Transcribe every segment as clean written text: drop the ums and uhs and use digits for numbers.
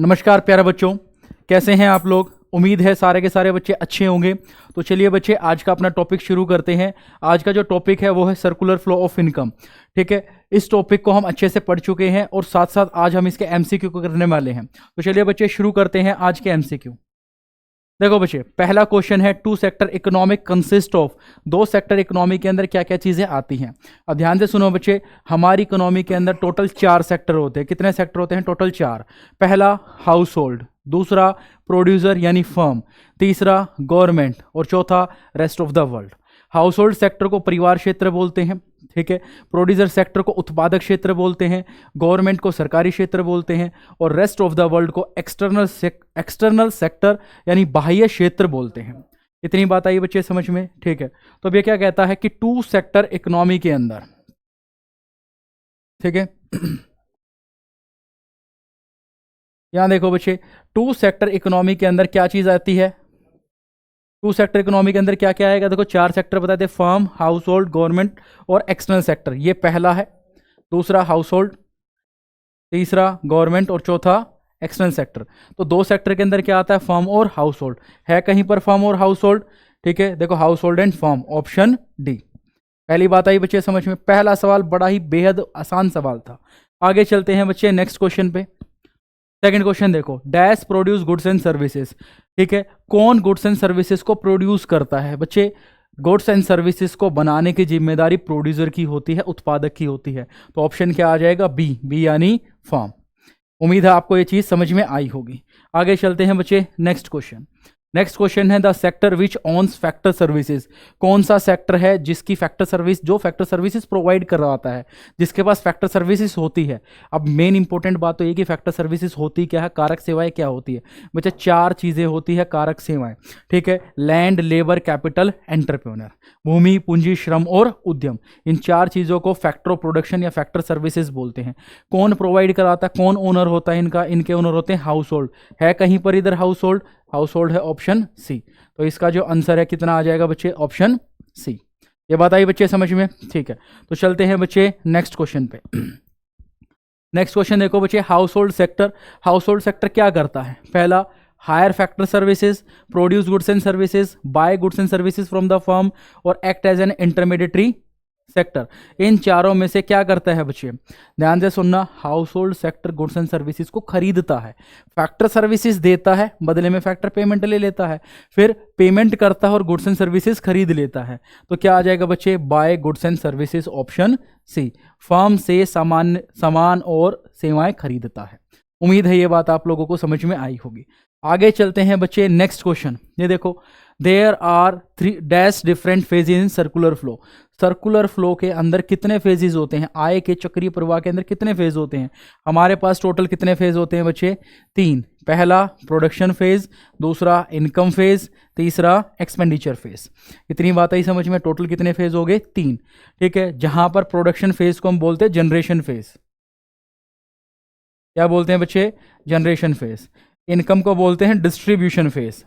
नमस्कार प्यारे बच्चों, कैसे हैं आप लोग। उम्मीद है सारे के सारे बच्चे अच्छे होंगे। तो चलिए बच्चे, आज का अपना टॉपिक शुरू करते हैं। आज का जो टॉपिक है वो है सर्कुलर फ्लो ऑफ इनकम। ठीक है, इस टॉपिक को हम अच्छे से पढ़ चुके हैं और साथ साथ आज हम इसके एमसीक्यू को करने वाले हैं। तो चलिए बच्चे शुरू करते हैं आज के एमसीक्यू। देखो बच्चे, पहला क्वेश्चन है two sector economic consist of. दो सेक्टर इकोनॉमी के अंदर क्या क्या चीजें आती हैं। अब ध्यान से सुनो बच्चे, हमारी इकोनॉमी के अंदर टोटल 4 सेक्टर होते हैं। कितने सेक्टर होते हैं? टोटल 4। पहला हाउस होल्ड, दूसरा प्रोड्यूसर यानी फर्म, तीसरा गवर्नमेंट और चौथा rest of the world. House hold sector को परिवार क्षेत्र बोलते हैं, ठीक है। प्रोड्यूसर सेक्टर को उत्पादक क्षेत्र बोलते हैं, गवर्नमेंट को सरकारी क्षेत्र बोलते हैं और रेस्ट ऑफ द वर्ल्ड को एक्सटर्नल सेक्टर यानी बाह्य क्षेत्र बोलते हैं। इतनी बात आई बच्चे समझ में? ठीक है। तो अब ये क्या कहता है कि टू सेक्टर इकोनॉमी के अंदर, ठीक है, यहां देखो बच्चे, टू सेक्टर इकोनॉमी के अंदर क्या चीज आती है? टू सेक्टर इकोनॉमी के अंदर क्या क्या आएगा? देखो 4 सेक्टर बताए थे, फर्म, हाउस होल्ड, गवर्नमेंट और एक्सटर्नल सेक्टर। ये पहला है, दूसरा हाउस होल्ड, तीसरा गवर्नमेंट और चौथा एक्सटर्नल सेक्टर। तो 2 सेक्टर के अंदर क्या आता है? फर्म और हाउस होल्ड। है कहीं पर फर्म और हाउस होल्ड? ठीक है, देखो house hold and firm, option D. पहली बात आई बच्चे समझ में। पहला सवाल बड़ा ही बेहद आसान सवाल था। आगे चलते हैं बच्चे नेक्स्ट क्वेश्चन पे। सेकंड क्वेश्चन देखो, dash produce goods and services. ठीक है, कौन गुड्स एंड सर्विसेज को प्रोड्यूस करता है? बच्चे, गुड्स एंड सर्विसेज को बनाने की जिम्मेदारी प्रोड्यूसर की होती है, उत्पादक की होती है। तो ऑप्शन क्या आ जाएगा? बी यानी फर्म। उम्मीद है आपको ये चीज समझ में आई होगी। आगे चलते हैं बच्चे नेक्स्ट क्वेश्चन। नेक्स्ट क्वेश्चन है the sector which owns factor services. कौन सा सेक्टर है जिसकी फैक्टर सर्विस, जो फैक्टर सर्विसेज प्रोवाइड कर रहा होता है, जिसके पास फैक्टर सर्विसेज होती है। अब मेन इंपॉर्टेंट बात तो ये कि फैक्टर सर्विसेज होती क्या है, कारक सेवाएं क्या होती है। बच्चे 4 चीजें होती है कारक सेवाएं, ठीक है। Land, labour, capital, entrepreneur. भूमि, पूंजी, श्रम और उद्यम। इन 4 चीजों को फैक्टर ऑफ प्रोडक्शन या फैक्टर सर्विसेज बोलते हैं। कौन प्रोवाइड कराता है, कौन ओनर होता है इनका? इनके ओनर होते हैं हाउस होल्ड। है कहीं पर इधर हाउस होल्ड? हाउस होल्ड है, ऑप्शन सी। तो इसका जो आंसर है कितना आ जाएगा बच्चे? Option C. ये बात आई बच्चे समझ में? ठीक है, तो चलते हैं बच्चे नेक्स्ट क्वेश्चन पे। नेक्स्ट क्वेश्चन देखो बच्चे, household sector. Household sector क्या करता है? पहला, hire factor services, produce goods and services, buy goods and services from the firm और act as an intermediary sector. इन चारों में से क्या करता है बच्चे? ध्यान से सुनना, house hold sector goods and services को खरीदता है, फैक्टर सर्विसेज देता है, बदले में फैक्टर पेमेंट ले लेता है, फिर पेमेंट करता है और गुड्स एंड सर्विसेज खरीद लेता है। तो क्या आ जाएगा बच्चे? By goods and services, option C. Firm से सामान और सेवाएं खरीदता है। उम्मीद है ये बात आप लोगों को समझ में आई होगी। आगे चलते हैं बच्चे नेक्स्ट क्वेश्चन। ये देखो, there are 3 dash different phases in circular flow. Circular flow के अंदर कितने फेजेज होते हैं? आय के चक्रीय प्रवाह के अंदर कितने फेज होते हैं? हमारे पास टोटल कितने फेज होते हैं बच्चे? 3। पहला प्रोडक्शन फेज, दूसरा इनकम फेज, तीसरा एक्सपेंडिचर फेज। इतनी बात आई समझ में? टोटल कितने फेज हो गए? 3। ठीक है, जहां पर प्रोडक्शन फेज को हम बोलते हैं जनरेशन फेज। क्या बोलते हैं बच्चे? Generation phase. इनकम को बोलते हैं डिस्ट्रीब्यूशन फेज।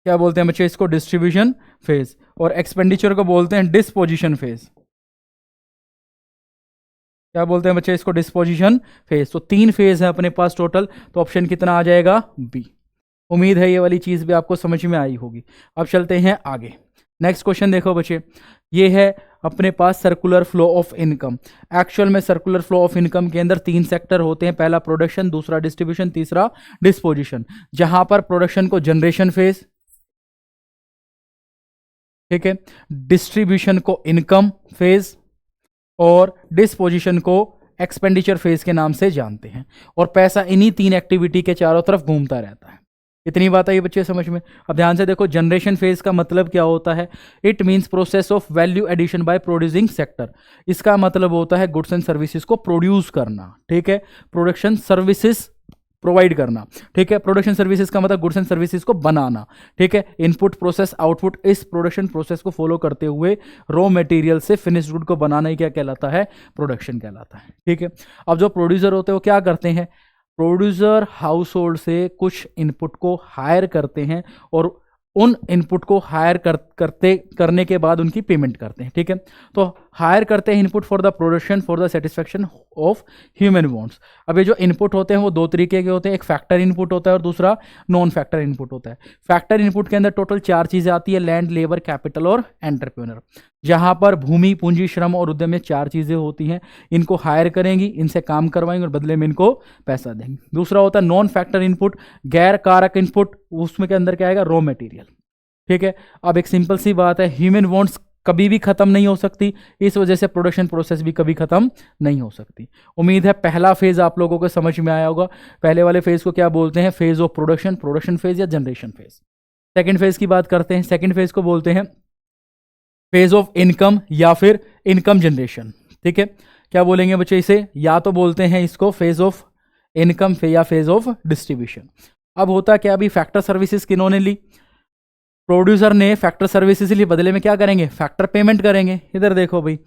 क्या बोलते हैं बच्चे इसको? Distribution phase. और एक्सपेंडिचर को बोलते हैं डिस्पोजिशन फेज। क्या बोलते हैं बच्चे इसको? Disposition phase. तो 3 फेज है अपने पास टोटल। तो ऑप्शन कितना आ जाएगा? बी। उम्मीद है ये वाली चीज भी आपको समझ में आई होगी। अब चलते हैं आगे। नेक्स्ट क्वेश्चन देखो बच्चे, ये है अपने पास circular flow of income. Actual में सर्कुलर फ्लो ऑफ इनकम के अंदर 3 सेक्टर होते हैं। पहला प्रोडक्शन, दूसरा डिस्ट्रीब्यूशन, तीसरा डिस्पोजिशन। जहां पर प्रोडक्शन को जनरेशन फेज, ठीक है, डिस्ट्रीब्यूशन को इनकम फेज और डिस्पोजिशन को एक्सपेंडिचर फेज के नाम से जानते हैं। और पैसा इन्हीं 3 एक्टिविटी के चारों तरफ घूमता रहता है। इतनी बात आई बच्चे समझ में? अब ध्यान से देखो, जनरेशन फेज का मतलब क्या होता है? It means process of value addition by producing sector. इसका मतलब होता है गुड्स एंड सर्विसेज को प्रोड्यूस करना, ठीक है, प्रोडक्शन सर्विसेज प्रोवाइड करना, ठीक है। प्रोडक्शन सर्विसेज का मतलब गुड्स एंड सर्विसेज को बनाना, ठीक है। इनपुट, प्रोसेस, आउटपुट, इस प्रोडक्शन प्रोसेस को फॉलो करते हुए रॉ मटेरियल से फिनिश्ड गुड को बनाना ही क्या कहलाता है? प्रोडक्शन कहलाता है, ठीक है। अब जो प्रोड्यूसर होते हैं वो क्या करते हैं? प्रोड्यूसर हाउस होल्ड से कुछ इनपुट को हायर करते हैं और उन इनपुट को हायर करने के बाद उनकी पेमेंट करते हैं, ठीक है। तो हायर करते हैं input for the production for the satisfaction of human wants. अब ये जो इनपुट होते हैं वो दो तरीके के होते हैं, एक फैक्टर इनपुट होता है और दूसरा नॉन फैक्टर इनपुट होता है। फैक्टर इनपुट के अंदर टोटल 4 चीज़ें आती है, लैंड, लेबर, कैपिटल और एंटरप्रेन्योर। जहाँ पर भूमि, पूंजी, श्रम और उद्यम में 4 चीज़ें होती हैं, इनको हायर करेंगी, इनसे काम करवाएंगे और बदले में इनको पैसा देंगे। दूसरा होता है नॉन फैक्टर इनपुट, गैर कारक इनपुट, उसमें के अंदर क्या आएगा, रॉ मटेरियल। ठीक है, अब एक सिंपल सी बात है, ह्यूमन वांट्स कभी भी खत्म नहीं हो सकती, इस वजह से प्रोडक्शन प्रोसेस भी कभी खत्म नहीं हो सकती। उम्मीद है पहला फेज आप लोगों को समझ में आया होगा। पहले वाले फेज को क्या बोलते हैं, phase of production, production phase या जनरेशन फेज। सेकंड फेज की बात करते हैं, सेकंड फेज को बोलते हैं फेज ऑफ इनकम या फिर इनकम जनरेशन। ठीक है, क्या बोलेंगे बच्चे इसे, या तो बोलते हैं इसको फेज ऑफ इनकम या फेज ऑफ डिस्ट्रीब्यूशन। अब होता क्या, अभी फैक्टर सर्विसेज किन्होंने ली, प्रोड्यूसर ने फैक्टर सर्विसेज लिए, बदले में क्या करेंगे, फैक्टर पेमेंट करेंगे। इधर देखो भाई,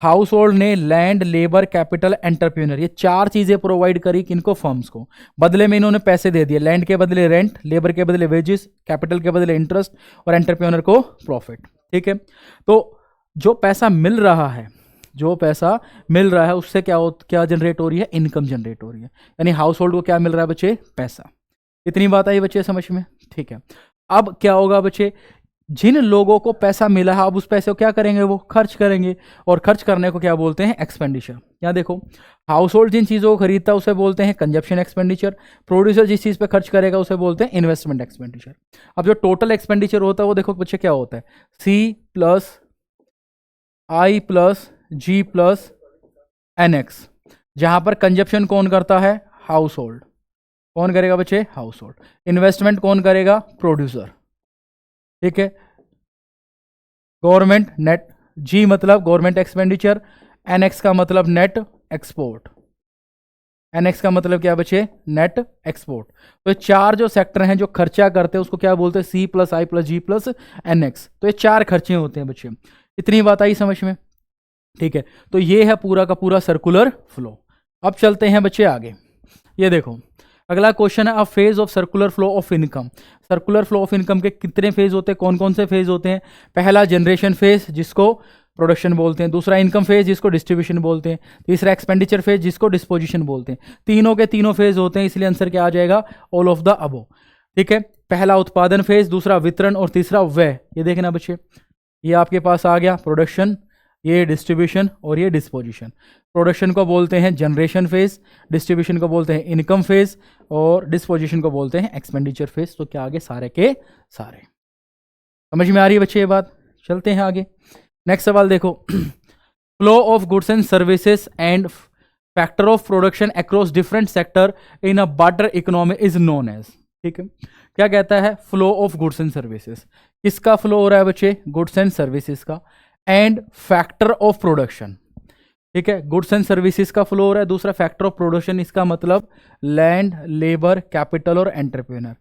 हाउस होल्ड ने लैंड, लेबर, कैपिटल, एंटरप्रेन्योर, ये 4 चीजें प्रोवाइड करी किनको, फर्म्स को। बदले में इन्होंने पैसे दे दिए, लैंड के बदले रेंट, लेबर के बदले वेजेस, कैपिटल के बदले इंटरेस्ट और एंटरप्रेन्योर को प्रॉफिट। ठीक है, तो जो पैसा मिल रहा है, जो पैसा मिल रहा है उससे क्या जनरेट हो रही है, इनकम जनरेट हो रही है। यानी हाउस होल्ड को क्या मिल रहा है बच्चे, पैसा। इतनी बात आई बच्चे समझ में। ठीक है, अब क्या होगा बच्चे, जिन लोगों को पैसा मिला है अब उस पैसे को क्या करेंगे, वो खर्च करेंगे, और खर्च करने को क्या बोलते हैं, एक्सपेंडिचर। यहाँ देखो, हाउस होल्ड जिन चीज़ों को खरीदता है उसे बोलते हैं कंजप्शन एक्सपेंडिचर, प्रोड्यूसर जिस चीज़ पे खर्च करेगा उसे बोलते हैं इन्वेस्टमेंट एक्सपेंडिचर। अब जो टोटल एक्सपेंडिचर होता है वो देखो बच्चे क्या होता है, सी प्लस आई प्लस जी प्लस एन एक्स, जहाँ पर कंजप्शन कौन करता है, हाउस होल्ड। कौन करेगा बच्चे, हाउस होल्ड। इन्वेस्टमेंट कौन करेगा, प्रोड्यूसर। ठीक है, गवर्नमेंट नेट, जी मतलब गवर्नमेंट एक्सपेंडिचर, एनएक्स का मतलब नेट एक्सपोर्ट। एनएक्स का मतलब क्या बच्चे, नेट एक्सपोर्ट। तो ये 4 जो सेक्टर हैं जो खर्चा करते हैं उसको क्या बोलते हैं, सी प्लस आई प्लस जी प्लस एनएक्स। तो ये 4 खर्चे होते हैं बच्चे। इतनी बात आई समझ में। ठीक है, तो ये है पूरा का पूरा सर्कुलर फ्लो। अब चलते हैं बच्चे आगे। ये देखो अगला क्वेश्चन है, a phase of circular flow of income. Circular flow of income के कितने फेज होते हैं, कौन कौन से फेज होते हैं। पहला जनरेशन फेज जिसको प्रोडक्शन बोलते हैं, दूसरा इनकम फेज जिसको डिस्ट्रीब्यूशन बोलते हैं, तीसरा एक्सपेंडिचर फेज जिसको डिस्पोजिशन बोलते हैं। तीनों के तीनों फेज होते हैं, इसलिए आंसर क्या आ जाएगा, ऑल ऑफ द अबो। ठीक है, पहला उत्पादन फेज, दूसरा वितरण और तीसरा व्यय। ये देखना बच्चे, ये आपके पास आ गया प्रोडक्शन, ये डिस्ट्रीब्यूशन और ये डिस्पोजिशन। प्रोडक्शन को बोलते हैं जनरेशन फेज, डिस्ट्रीब्यूशन को बोलते हैं इनकम फेज और डिस्पोजिशन को बोलते हैं एक्सपेंडिचर फेज। तो क्या आगे सारे के सारे समझ में आ रही है बच्चे ये बात। चलते हैं आगे, नेक्स्ट सवाल देखो, flow of goods and services and factor of production across different sector in a barter economy is known as. ठीक है, क्या कहता है, flow of goods and services. किसका फ्लो हो रहा है बच्चे, गुड्स एंड सर्विसेज का, एंड फैक्टर ऑफ प्रोडक्शन। ठीक है, गुड्स एंड सर्विसेज का फ्लो हो रहा है, दूसरा फैक्टर ऑफ प्रोडक्शन, इसका मतलब लैंड, लेबर, कैपिटल और एंटरप्रेन्योर।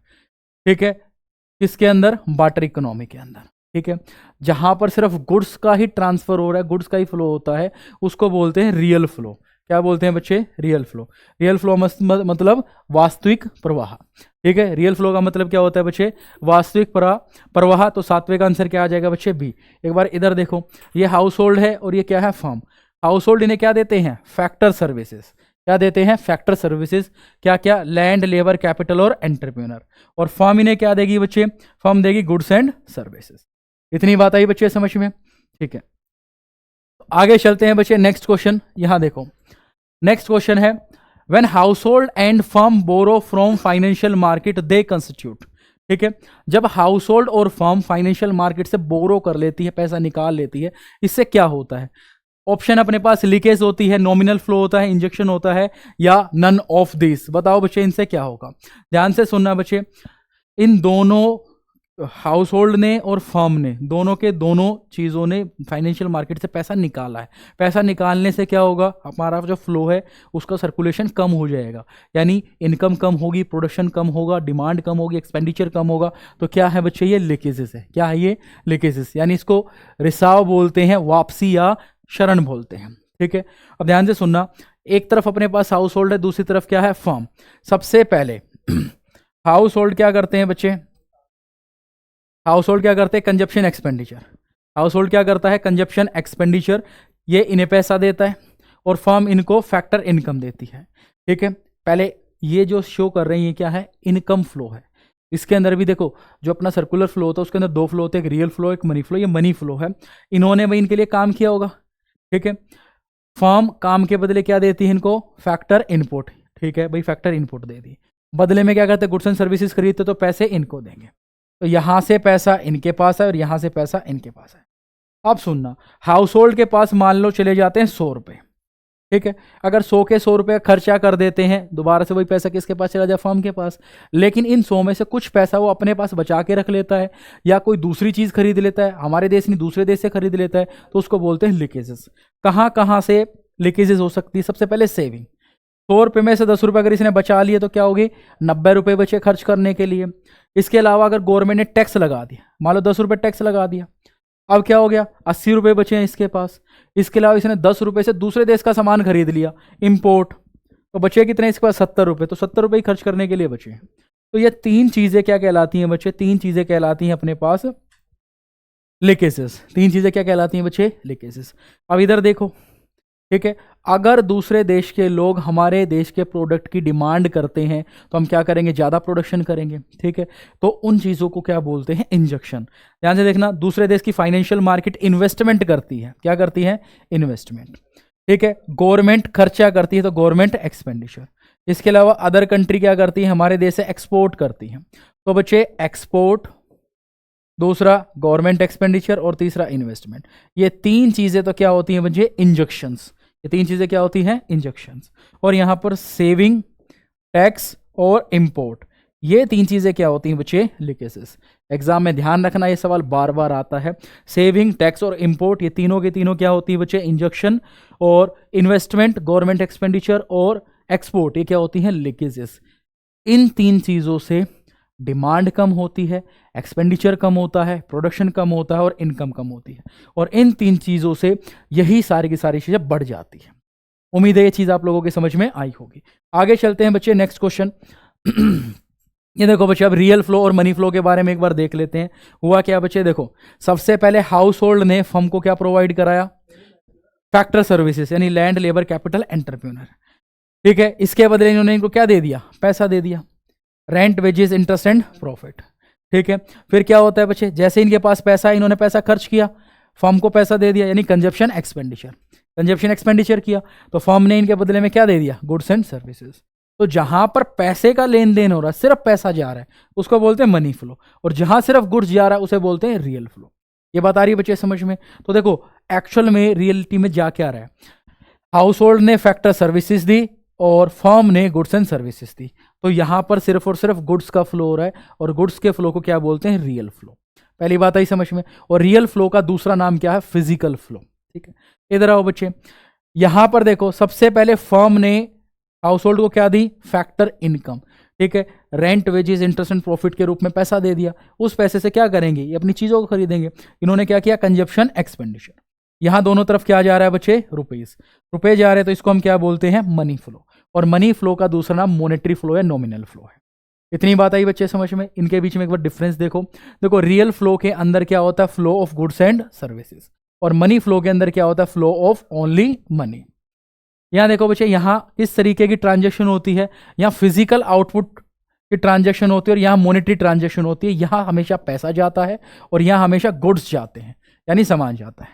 ठीक है, किसके अंदर, बार्टर इकोनॉमी के अंदर। ठीक है, जहां पर सिर्फ गुड्स का ही ट्रांसफर हो रहा है, गुड्स का ही फ्लो होता है, उसको बोलते हैं रियल फ्लो। क्या बोलते हैं बच्चे, रियल फ्लो। रियल फ्लो मतलब वास्तविक प्रवाह। ठीक है, रियल फ्लो का मतलब क्या होता है बच्चे, वास्तविक प्रवाह। तो 7वें का आंसर क्या आ जाएगा बच्चे, बी। एक बार इधर देखो, ये हाउस होल्ड है और ये क्या है, फर्म। हाउस होल्ड इन्हें क्या देते हैं, फैक्टर सर्विसेज। क्या देते हैं, फैक्टर सर्विसेज। क्या क्या, लैंड, लेबर, कैपिटल और एंटरप्रेन्योर। और फर्म इन्हें क्या देगी बच्चे, फर्म देगी गुड्स एंड सर्विसेज। इतनी बात आई बच्चे समझ में। ठीक है, आगे चलते हैं बच्चे, नेक्स्ट क्वेश्चन। यहां देखो, नेक्स्ट क्वेश्चन है, when household and firm borrow from financial market they constitute. ठीक है, जब हाउसहोल्ड और फर्म फाइनेंशियल मार्केट से बोरो कर लेती है, पैसा निकाल लेती है, इससे क्या होता है। ऑप्शन अपने पास, लीकेज होती है, नॉमिनल फ्लो होता है, इंजेक्शन होता है, या नन ऑफ दिस। बताओ बच्चे इनसे क्या होगा। ध्यान से सुनना बच्चे, इन दोनों हाउस होल्ड ने और फर्म ने, दोनों के दोनों चीज़ों ने फाइनेंशियल मार्केट से पैसा निकाला है। पैसा निकालने से क्या होगा, हमारा जो फ्लो है उसका सर्कुलेशन कम हो जाएगा, यानी इनकम कम होगी, प्रोडक्शन कम होगा, डिमांड कम होगी, एक्सपेंडिचर कम होगा। तो क्या है बच्चे, ये लीकेजेस है। क्या है ये, लीकेजेस, यानी इसको रिसाव बोलते हैं, वापसी या शरण बोलते हैं। ठीक है, अब ध्यान से सुनना, एक तरफ अपने पास हाउस होल्ड है, दूसरी तरफ क्या है, फर्म। सबसे पहले हाउस होल्ड क्या करते हैं बच्चे, हाउस होल्ड क्या करते हैं, कंजप्शन एक्सपेंडिचर। हाउस होल्ड क्या करता है, कंजप्शन एक्सपेंडिचर। ये इन्हें पैसा देता है और फर्म इनको फैक्टर इनकम देती है। ठीक है, पहले ये जो शो कर रही है क्या है, इनकम फ्लो है। इसके अंदर भी देखो जो अपना सर्कुलर फ्लो होता है उसके अंदर दो फ्लो होते हैं, एक रियल फ्लो एक मनी फ्लो। ये मनी फ्लो है, इन्होंने भाई इनके लिए काम किया होगा। ठीक है, फर्म काम के बदले क्या देती है इनको, फैक्टर इनपुट। ठीक है भाई, फैक्टर इनपुट दे दी, बदले में क्या करते हैं, गुड्स एंड सर्विसेज खरीदते तो पैसे इनको देंगे। तो यहां से पैसा इनके पास है और यहां से पैसा इनके पास है। अब सुनना, हाउस होल्ड के पास मान लो चले जाते हैं 100 रुपए। ठीक है, अगर 100 के 100 रुपए खर्चा कर देते हैं, दोबारा से वही पैसा किसके पास चला जाए, फर्म के पास। लेकिन इन 100 में से कुछ पैसा वो अपने पास बचा के रख लेता है या कोई दूसरी चीज खरीद लेता है, हमारे देश नहीं दूसरे देश से खरीद लेता है, तो उसको बोलते हैं लीकेजेस। कहाँ कहाँ से लीकेजेस हो सकती है, सबसे पहले सेविंग। 100 रुपये में से 10 रुपये अगर इसने बचा लिए तो क्या होगी, 90 रुपये बचे खर्च करने के लिए। इसके अलावा अगर गवर्नमेंट ने टैक्स लगा दिया, मान लो 10 रुपये टैक्स लगा दिया, अब क्या हो गया, 80 रुपये बचे हैं इसके पास। इसके अलावा इसने 10 रुपये से दूसरे देश का सामान खरीद लिया, इंपोर्ट, तो बचे कितने इसके पास, 70 रुपये। तो 70 रुपये ही खर्च करने के लिए बचे हैं। तो ये तीन चीजें क्या कहलाती हैं बच्चे, तीन चीजें कहलाती हैं अपने पास लीकेजेस। तीन चीजें क्या कहलाती हैं बच्चे, लीकेजेस। अब इधर देखो, ठीक है, अगर दूसरे देश के लोग हमारे देश के प्रोडक्ट की डिमांड करते हैं तो हम क्या करेंगे, ज़्यादा प्रोडक्शन करेंगे। ठीक है, तो उन चीज़ों को क्या बोलते हैं, इंजेक्शन। ध्यान से देखना, दूसरे देश की फाइनेंशियल मार्केट इन्वेस्टमेंट करती है, क्या करती है, इन्वेस्टमेंट। ठीक है, गवर्नमेंट खर्चा करती है तो गवर्नमेंट एक्सपेंडिचर। इसके अलावा अदर कंट्री क्या करती है, हमारे देश से एक्सपोर्ट करती है। तो बच्चे एक्सपोर्ट, दूसरा गवर्नमेंट एक्सपेंडिचर और तीसरा इन्वेस्टमेंट। ये तीन चीज़ें तो क्या होती हैं बच्चे, इंजेक्शंस। ये तीन चीजें क्या होती हैं, इंजेक्शंस। और यहां पर सेविंग, टैक्स और इंपोर्ट, ये तीन चीजें क्या होती हैं बच्चे, लीकेजेस। एग्जाम में ध्यान रखना, ये सवाल बार बार आता है। सेविंग, टैक्स और इंपोर्ट, ये तीनों के तीनों क्या होती है बच्चे, इंजेक्शन। और इन्वेस्टमेंट, गवर्नमेंट एक्सपेंडिचर और एक्सपोर्ट, ये क्या होती हैं, लीकेजेस। इन तीन चीजों से डिमांड कम होती है, एक्सपेंडिचर कम होता है, प्रोडक्शन कम होता है और इनकम कम होती है। और इन तीन चीज़ों से यही सारी की सारी चीज़ें बढ़ जाती है। उम्मीद है ये चीज़ आप लोगों के समझ में आई होगी। आगे चलते हैं बच्चे, नेक्स्ट क्वेश्चन। ये देखो बच्चे, अब रियल फ्लो और मनी फ्लो के बारे में एक बार देख लेते हैं। हुआ क्या बच्चे, देखो सबसे पहले हाउस होल्ड ने फर्म को क्या प्रोवाइड कराया, फैक्टर सर्विसेज, यानी लैंड, लेबर, कैपिटल, एंटरप्रेन्योर। ठीक है, इसके बदले इन्होंने इनको क्या दे दिया, पैसा दे दिया, rent, wages, interest and profit. ठीक है, फिर क्या होता है बच्चे, जैसे इनके पास पैसा है, इन्होंने पैसा खर्च किया, फर्म को पैसा दे दिया, यानी कंजप्शन एक्सपेंडिचर। कंजप्शन एक्सपेंडिचर किया तो फर्म ने इनके बदले में क्या दे दिया, गुड्स एंड सर्विसेज। तो जहां पर पैसे का लेन देन हो रहा है, सिर्फ पैसा जा रहा है, उसको बोलते हैं मनी फ्लो। और जहां सिर्फ गुड्स जा रहा है उसे बोलते हैं रियल फ्लो। ये बात आ रही है बच्चे समझ में। तो देखो एक्चुअल में रियलिटी में जा क्या रहा है, हाउस होल्ड ने फैक्टर सर्विसेज दी और फर्म ने गुड्स एंड सर्विसेज दी। तो यहां पर सिर्फ और सिर्फ गुड्स का फ्लो हो रहा है और गुड्स के फ्लो को क्या बोलते हैं, रियल फ्लो। पहली बात आई समझ में। और रियल फ्लो का दूसरा नाम क्या है, फिजिकल फ्लो। ठीक है, इधर आओ बच्चे, यहां पर देखो सबसे पहले फर्म ने हाउस होल्ड को क्या दी, फैक्टर इनकम। ठीक है, rent, wages, interest and profit के रूप में पैसा दे दिया। उस पैसे से क्या करेंगे, ये अपनी चीजों को खरीदेंगे। इन्होंने क्या किया, कंजप्शन एक्सपेंडिचर। यहां दोनों तरफ क्या जा रहा है बच्चे, रुपीज, रुपए जा रहे हैं, तो इसको हम क्या बोलते हैं, मनी फ्लो। और मनी फ्लो का दूसरा नाम मॉनेटरी फ्लो है, नॉमिनल फ्लो है। इतनी बात आई बच्चे समझ में। इनके बीच में एक बार डिफरेंस देखो। देखो रियल फ्लो के अंदर क्या होता है, flow of goods and services. और मनी फ्लो के अंदर क्या होता है, फ्लो ऑफ ओनली मनी। यहां देखो बच्चे, यहां किस तरीके की ट्रांजेक्शन होती है, यहां फिजिकल आउटपुट की ट्रांजेक्शन होती है और यहां मॉनेटरी ट्रांजेक्शन होती है। यहां हमेशा पैसा जाता है और यहां हमेशा गुड्स जाते हैं, यानी सामान जाता है।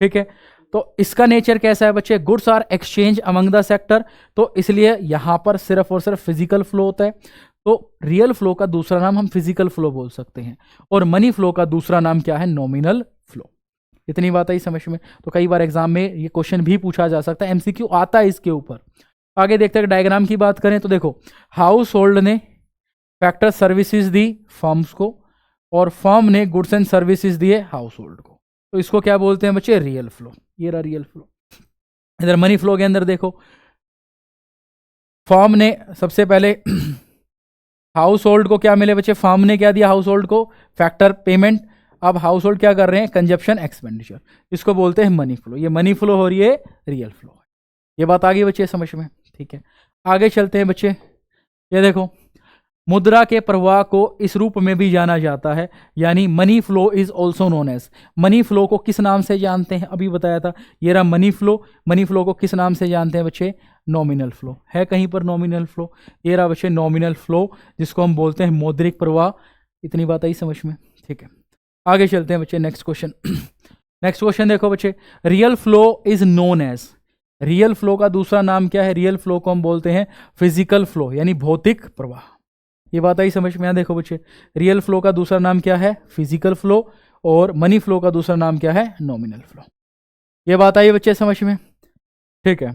ठीक है, तो इसका नेचर कैसा है बच्चे, goods are exchange among the sector. तो इसलिए यहां पर सिर्फ और सिर्फ फिजिकल फ्लो होता है। तो रियल फ्लो का दूसरा नाम हम फिजिकल फ्लो बोल सकते हैं और मनी फ्लो का दूसरा नाम क्या है, नॉमिनल फ्लो। इतनी बात आई समझ में। तो कई बार एग्जाम में ये क्वेश्चन भी पूछा जा सकता है, एमसीक्यू आता है इसके ऊपर। आगे देखते हैं, डायग्राम की बात करें तो देखो, हाउस होल्ड ने फैक्टर सर्विसेज दी फर्म्स को और फर्म ने गुड्स एंड सर्विसेज दिए हाउस होल्ड को। तो इसको क्या बोलते हैं बच्चे, रियल फ्लो। ये रहा रियल फ्लो। इधर मनी फ्लो के अंदर देखो, फर्म ने सबसे पहले हाउस होल्ड को क्या मिले बच्चे, फर्म ने क्या दिया हाउस होल्ड को, फैक्टर पेमेंट। अब हाउस होल्ड क्या कर रहे हैं, कंजप्शन एक्सपेंडिचर। इसको बोलते हैं मनी फ्लो। ये मनी फ्लो हो रही है, रियल फ्लो है। ये बात आ गई बच्चे समझ में। ठीक है, आगे चलते हैं बच्चे। ये देखो, मुद्रा के प्रवाह को इस रूप में भी जाना जाता है, यानी money flow is also known as. Money flow को किस नाम से जानते हैं, अभी बताया था, ये रहा मनी फ्लो। मनी फ्लो को किस नाम से जानते हैं बच्चे, नॉमिनल फ्लो। है कहीं पर नॉमिनल फ्लो, ये रहा बच्चे नॉमिनल फ्लो, जिसको हम बोलते हैं मौद्रिक प्रवाह। इतनी बात आई समझ में, ठीक है। आगे चलते हैं बच्चे, नेक्स्ट क्वेश्चन। नेक्स्ट क्वेश्चन देखो बच्चे, real flow is known as. Real flow का दूसरा नाम क्या है, रियल फ्लो को हम बोलते हैं फिजिकल फ्लो, यानी भौतिक प्रवाह। ये बात आई समझ में। यहाँ देखो बच्चे, रियल फ्लो का दूसरा नाम क्या है, फिजिकल फ्लो, और मनी फ्लो का दूसरा नाम क्या है, नॉमिनल फ्लो। ये बात आई बच्चे समझ में, ठीक है।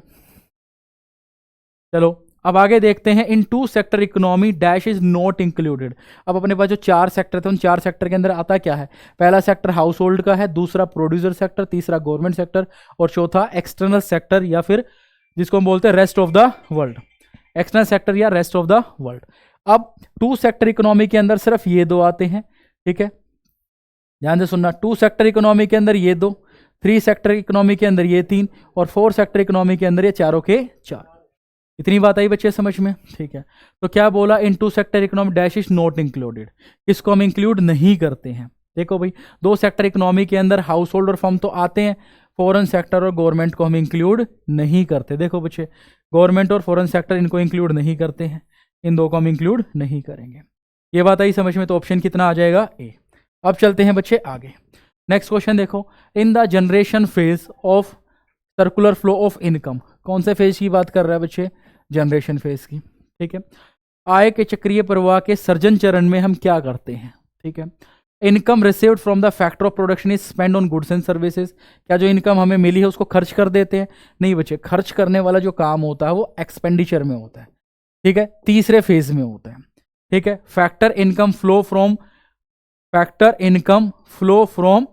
चलो अब आगे देखते हैं, in two sector economy dash is not included. अब अपने पास जो 4 सेक्टर थे, उन 4 सेक्टर के अंदर आता क्या है, पहला सेक्टर हाउस होल्ड का है, दूसरा प्रोड्यूसर सेक्टर, तीसरा गवर्नमेंट सेक्टर, और चौथा एक्सटर्नल सेक्टर, या फिर जिसको हम बोलते हैं rest of the world. External sector या रेस्ट ऑफ द वर्ल्ड। अब 2 सेक्टर इकोनॉमी के अंदर सिर्फ ये 2 आते हैं, ठीक है, ध्यान से सुनना। 2 सेक्टर इकोनॉमी के अंदर ये 2, 3 सेक्टर इकोनॉमी के अंदर ये 3, और 4 सेक्टर इकोनॉमी के अंदर ये चारों के 4। इतनी बात आई बच्चे समझ में, ठीक है। तो क्या बोला, इन 2 sector economy dash is not included, इसको हम इंक्लूड नहीं करते हैं। देखो भाई, 2 सेक्टर इकोनॉमी के अंदर हाउस होल्ड और फर्म तो आते हैं, फॉरेन सेक्टर और गवर्नमेंट को हम इंक्लूड नहीं करते। देखो बच्चे, गवर्नमेंट और फॉरेन सेक्टर इनको इंक्लूड नहीं करते हैं, इन 2 को हम इंक्लूड नहीं करेंगे। ये बात आई समझ में, तो ऑप्शन कितना आ जाएगा, ए। अब चलते हैं बच्चे आगे, नेक्स्ट क्वेश्चन देखो, in the generation phase of circular flow of income. कौन से फेज की बात कर रहा है बच्चे, जनरेशन फेज की, ठीक है। आय के चक्रीय प्रवाह के सर्जन चरण में हम क्या करते हैं, ठीक है। Income received from the factor of production is spend on goods and services. क्या जो इनकम हमें मिली है उसको खर्च कर देते हैं, नहीं बच्चे, खर्च करने वाला जो काम होता है वो एक्सपेंडिचर में होता है, ठीक है, तीसरे फेज में होता है, ठीक है। Factor income flow from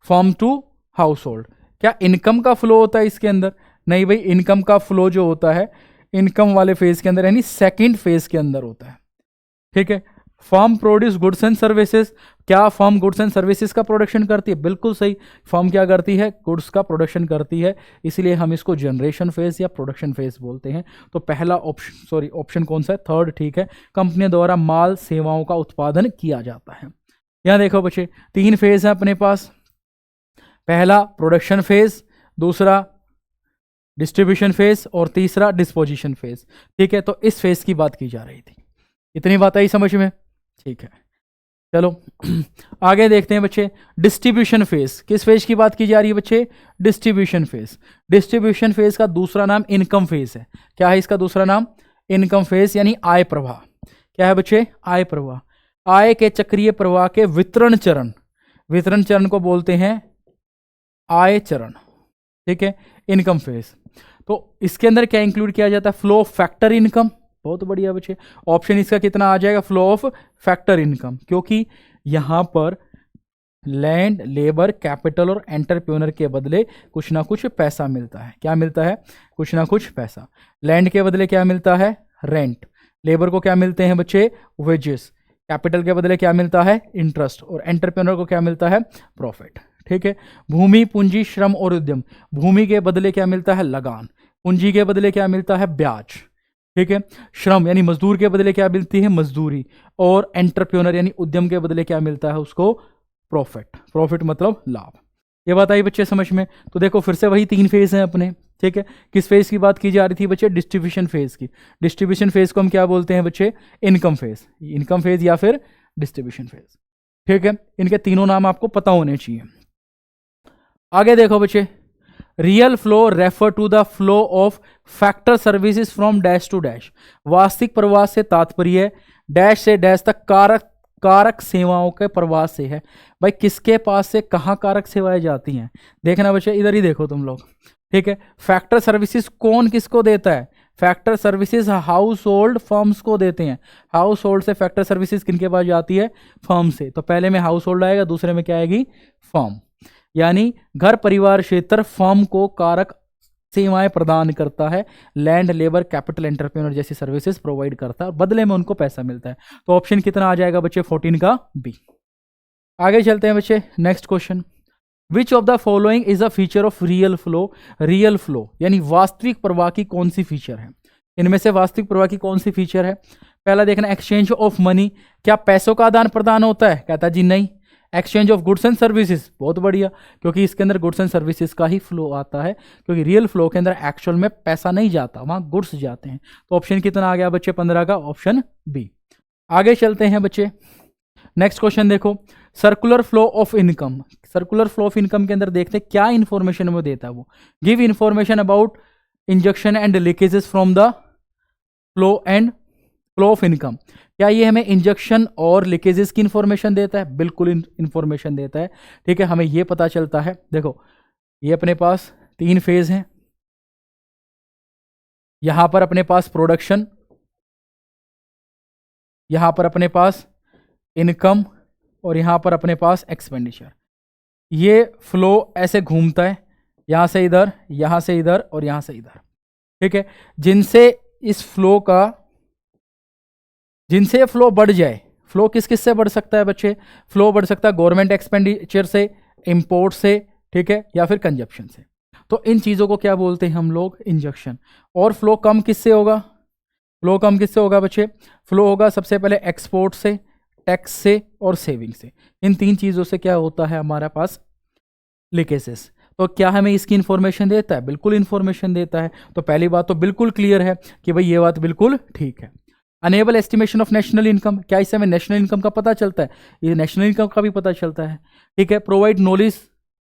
firm to household. क्या इनकम का फ्लो होता है इसके अंदर, नहीं भाई, इनकम का फ्लो जो होता है इनकम वाले फेज के अंदर, यानी सेकंड फेज के अंदर होता है, ठीक है। Firm produce goods and services. क्या फर्म गुड्स एंड सर्विसेज का प्रोडक्शन करती है, बिल्कुल सही, फर्म क्या करती है, गुड्स का प्रोडक्शन करती है, इसलिए हम इसको जनरेशन फेज या प्रोडक्शन फेज बोलते हैं। तो पहला ऑप्शन कौन सा है, थर्ड, ठीक है। कंपनियों द्वारा माल सेवाओं का उत्पादन किया जाता है। यहाँ देखो बच्चे, 3 फेज है अपने पास, पहला प्रोडक्शन फेज, दूसरा डिस्ट्रीब्यूशन फेज, और तीसरा डिस्पोजिशन फेज, ठीक है। तो इस फेज की बात की जा रही थी। इतनी बात आई समझ में, ठीक है। चलो आगे देखते हैं बच्चे, डिस्ट्रीब्यूशन फेज। किस फेज की बात की जा रही है बच्चे, डिस्ट्रीब्यूशन फेज। डिस्ट्रीब्यूशन फेज का दूसरा नाम इनकम फेज है। क्या है इसका दूसरा नाम, इनकम फेज, यानी आय प्रवाह। क्या है बच्चे, आय प्रवाह। आय के चक्रीय प्रवाह के वितरण चरण, वितरण चरण को बोलते हैं आय चरण, ठीक है, इनकम फेज। तो इसके अंदर क्या इंक्लूड किया जाता है, फ्लो ऑफ फैक्टर इनकम। बहुत बढ़िया बच्चे, ऑप्शन इसका कितना आ जाएगा, फ्लो ऑफ फैक्टर इनकम, क्योंकि यहां पर लैंड, लेबर, कैपिटल और एंटरप्रेन्योर के बदले कुछ ना कुछ पैसा मिलता है। क्या मिलता है, कुछ ना कुछ पैसा। लैंड के बदले क्या मिलता है, रेंट। लेबर को क्या मिलते हैं बच्चे, वेजेस। कैपिटल के बदले क्या मिलता है, इंटरेस्ट। और एंटरप्रेन्योर को क्या मिलता है, प्रॉफिट, ठीक है। भूमि, पूंजी, श्रम और उद्यम। भूमि के बदले क्या मिलता है, लगान। पूंजी के बदले क्या मिलता है, ब्याज, ठीक है। श्रम यानी मजदूर के बदले क्या मिलती है, मजदूरी। और एंटरप्रेन्योर यानी उद्यम के बदले क्या मिलता है उसको, प्रॉफिट। प्रॉफिट मतलब लाभ। ये बात आई बच्चे समझ में। तो देखो फिर से वही 3 फेज हैं अपने, ठीक है। किस फेज की बात की जा रही थी बच्चे, डिस्ट्रीब्यूशन फेज की। डिस्ट्रीब्यूशन फेज को हम क्या बोलते हैं बच्चे, इनकम फेज। इनकम फेज या फिर डिस्ट्रीब्यूशन फेज, ठीक है। इनके तीनों नाम आपको पता होने चाहिए। आगे देखो बच्चे, real flow refer to the flow of factor services from dash to dash. वास्तविक प्रवाह से तात्पर्य डैश से डैश तक कारक सेवाओं के प्रवाह से है। भाई किसके पास से कहाँ कारक सेवाएं जाती हैं, देखना बच्चे, इधर ही देखो तुम लोग, ठीक है। फैक्टर सर्विसेज कौन किसको देता है, factor services house hold firms को देते हैं। हाउस होल्ड से फैक्टर सर्विसेज किनके पास जाती है, फर्म से। तो पहले में हाउस होल्ड आएगा, दूसरे में क्या आएगी, फर्म। यानी घर परिवार क्षेत्र फर्म को कारक सेवाएं प्रदान करता है, लैंड, लेबर, कैपिटल, एंटरप्रेन्योर जैसी सर्विसेज प्रोवाइड करता है, बदले में उनको पैसा मिलता है। तो ऑप्शन कितना आ जाएगा बच्चे, 14 का बी। आगे चलते हैं बच्चे, next question, which of the following is a feature of real flow. Real flow यानी वास्तविक प्रवाह की कौन सी फीचर है, इनमें से वास्तविक प्रवाह की कौन सी फीचर है। पहला देखना एक्सचेंज ऑफ मनी, क्या पैसों का आदान प्रदान होता है? कहता है जी नहीं। Exchange of goods and services, बहुत बढ़िया, क्योंकि इसके अंदर गुड्स एंड सर्विसेज का ही फ्लो आता है, क्योंकि रियल फ्लो के अंदर एक्चुअल में पैसा नहीं जाता, वहां गुड्स जाते हैं। तो ऑप्शन कितना आ गया बच्चे? 15 का ऑप्शन बी। आगे चलते हैं बच्चे, नेक्स्ट क्वेश्चन देखो, circular flow of income. Circular flow of income के अंदर देखते हैं क्या इंफॉर्मेशन वो देता है। वो give information about injection and leakages from the flow of income. क्या ये हमें इंजेक्शन और लीकेजेस की इंफॉर्मेशन देता है? बिल्कुल इंफॉर्मेशन देता है। ठीक है, हमें ये पता चलता है, देखो ये अपने पास 3 फेज हैं, यहां पर अपने पास प्रोडक्शन, यहां पर अपने पास इनकम और यहां पर अपने पास एक्सपेंडिचर। ये फ्लो ऐसे घूमता है, यहां से इधर, यहां से इधर और यहां से इधर। ठीक है, जिनसे इस फ्लो का, जिनसे फ्लो बढ़ जाए, फ्लो किस किस से बढ़ सकता है बच्चे? फ्लो बढ़ सकता है गवर्नमेंट एक्सपेंडिचर से, इंपोर्ट से, ठीक है, या फिर कंजप्शन से। तो इन चीज़ों को क्या बोलते हैं हम लोग? इंजेक्शन। और फ्लो कम किससे होगा? फ्लो कम किससे होगा बच्चे? फ्लो होगा सबसे पहले एक्सपोर्ट से, टैक्स से और सेविंग से। इन 3 चीज़ों से क्या होता है हमारे पास? लीकेजेस। तो क्या हमें इसकी इंफॉर्मेशन देता है? बिल्कुल इंफॉर्मेशन देता है। तो पहली बात तो बिल्कुल क्लियर है कि भाई ये बात बिल्कुल ठीक है। Enable estimation of national income, क्या इससे हमें नेशनल इनकम का पता चलता है? ये नेशनल इनकम का भी पता चलता है। ठीक है, provide knowledge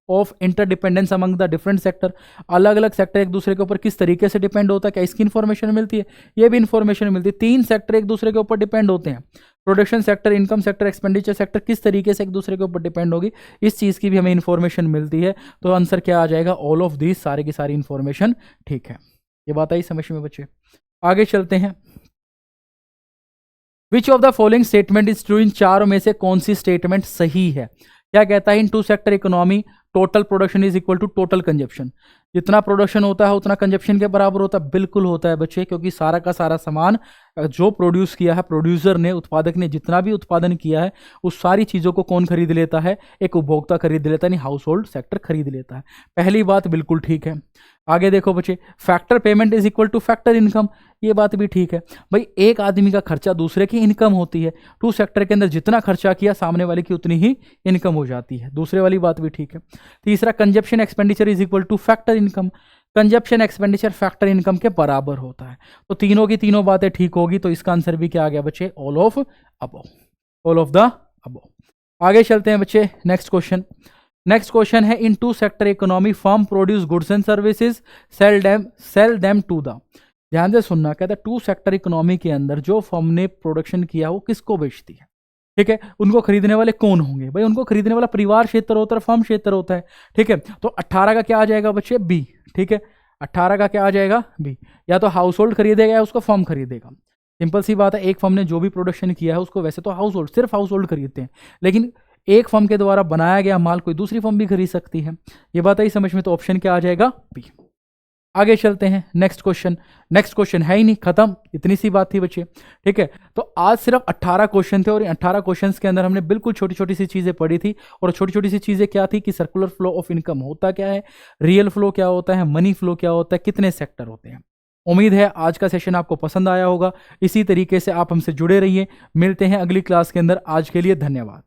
of interdependence among the different sector, अलग अलग सेक्टर एक दूसरे के ऊपर किस तरीके से डिपेंड होता है, क्या इसकी इंफॉर्मेशन मिलती है? ये भी इंफॉर्मेशन मिलती है। 3 सेक्टर एक दूसरे के ऊपर डिपेंड होते हैं, production sector, income sector, expenditure sector, किस तरीके से एक दूसरे के ऊपर डिपेंड होगी, इस चीज़ की भी हमें इंफॉर्मेशन मिलती है। तो आंसर क्या आ जाएगा? ऑल ऑफ दिस, सारे की सारी इंफॉर्मेशन। ठीक है, ये बात आई समझ में बच्चे? आगे चलते हैं। Which of the following statement is true? इन चारों में से कौन सी स्टेटमेंट सही है? क्या कहता है? In 2 sector economy total production is equal to total consumption. जितना प्रोडक्शन होता है उतना कंजप्शन के बराबर होता है। बिल्कुल होता है बच्चे, क्योंकि सारा का सारा सामान जो प्रोड्यूस किया है, प्रोड्यूसर ने, उत्पादक ने जितना भी उत्पादन किया है, उस सारी चीज़ों को कौन खरीद लेता है? एक उपभोक्ता खरीद लेता है, यानी हाउस होल्ड सेक्टर खरीद लेता है। पहली बात बिल्कुल ठीक है। आगे देखो बच्चे, factor payment is equal two factor income, ये बात भी ठीक है। भाई एक आदमी का खर्चा दूसरे की इनकम होती है। 2 सेक्टर के अंदर जितना खर्चा किया सामने वाले की उतनी ही इनकम हो जाती है, दूसरे वाली बात भी ठीक है। तीसरा, consumption expenditure is equal two factor income, consumption expenditure factor income के बराबर होता है। तो तीनों की तीनों बातें ठीक होगी, तो इसका आंसर भी क्या आ गया बच्चे? All of above, all of the above. आगे चलते हैं बच्चे, नेक्स्ट क्वेश्चन। नेक्स्ट क्वेश्चन है, in 2 sector economy firm produce goods and services, sell them to the. ध्यान से सुनना, कहता है 2 सेक्टर इकोनॉमी के अंदर जो फर्म ने प्रोडक्शन किया वो किसको बेचती है? ठीक है, उनको खरीदने वाले कौन होंगे? भाई उनको खरीदने वाला परिवार क्षेत्र होता है, फर्म क्षेत्र होता है। ठीक है, तो 18 का क्या आ जाएगा बच्चे? बी। ठीक है, 18 का क्या आ जाएगा? बी। या तो हाउस होल्ड खरीदेगा या उसको फर्म खरीदेगा। सिंपल सी बात है, एक फर्म ने जो भी प्रोडक्शन किया है उसको वैसे तो हाउस होल्ड, सिर्फ हाउस होल्ड खरीदते हैं, लेकिन एक फर्म के द्वारा बनाया गया माल कोई दूसरी फर्म भी खरीद सकती है। ये बात आई समझ में? तो ऑप्शन क्या आ जाएगा? बी। आगे चलते हैं, नेक्स्ट क्वेश्चन। नेक्स्ट क्वेश्चन है ही नहीं, खत्म, इतनी सी बात थी बच्चे। ठीक है, तो आज सिर्फ 18 क्वेश्चन थे और 18 क्वेश्चंस के अंदर हमने बिल्कुल छोटी छोटी सी चीज़ें पढ़ी थी। और छोटी छोटी सी चीज़ें क्या थी कि सर्कुलर फ्लो ऑफ इनकम होता क्या है, रियल फ्लो क्या होता है, मनी फ्लो क्या होता है, कितने सेक्टर होते हैं। उम्मीद है आज का सेशन आपको पसंद आया होगा। इसी तरीके से आप हमसे जुड़े रहिए। मिलते हैं अगली क्लास के अंदर। आज के लिए धन्यवाद।